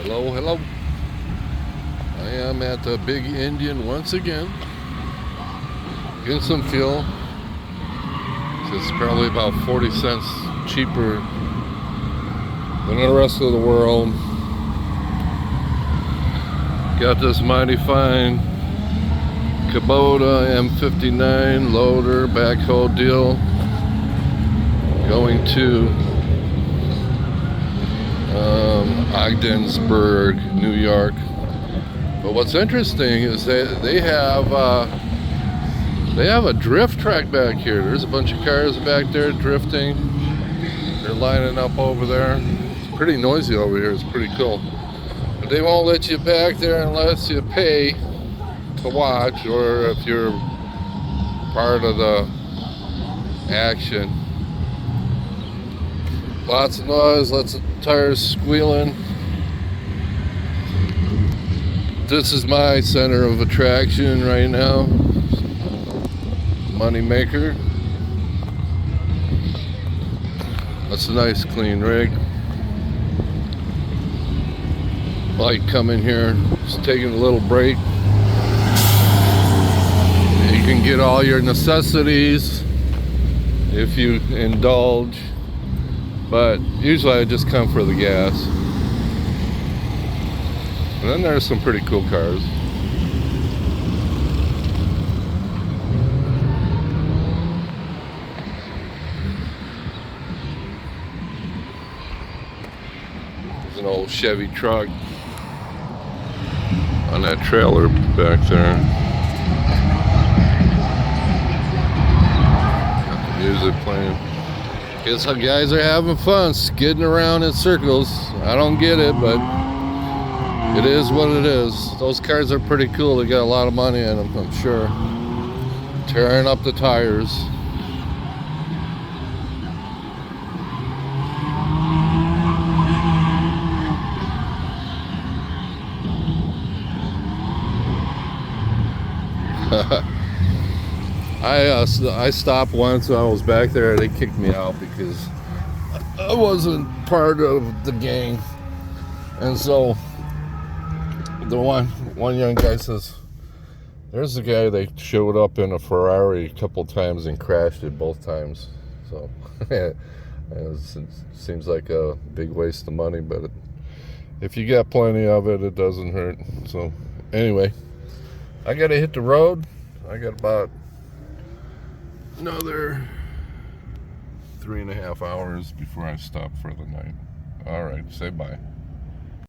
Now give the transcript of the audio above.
Hello, hello. I am at the Big Indian once again. Getting some fuel. It's probably about 40 cents cheaper than the rest of the world. Got this mighty fine Kubota M-59 loader backhoe deal going to Ogdensburg, New York. But what's interesting is they have a drift track back here. There's a bunch of cars back there drifting. They're lining up over there. It's pretty noisy over here. It's pretty cool. But they won't let you back there unless you pay to watch, or if you're part of the action. Lots of noise, lots of tires squealing. This is my center of attraction right now. Money maker. That's a nice clean rig. Like coming here, just taking a little break. You can get all your necessities if you indulge, but usually I just come for the gas. And then there's some pretty cool cars. There's an old Chevy truck on that trailer back there. Got the music playing. Guess some guys are having fun skidding around in circles. I don't get it, but it is what it is. Those cars are pretty cool. They got a lot of money in them, I'm sure. Tearing up the tires. I stopped once when I was back there. They kicked me out because I wasn't part of the gang, and so the one young guy says, "There's the guy that showed up in a Ferrari a couple times and crashed it both times." So it seems like a big waste of money, but if you got plenty of it, it doesn't hurt. So anyway, I gotta hit the road. I got about another 3.5 hours before I stop for the night. All right, say bye.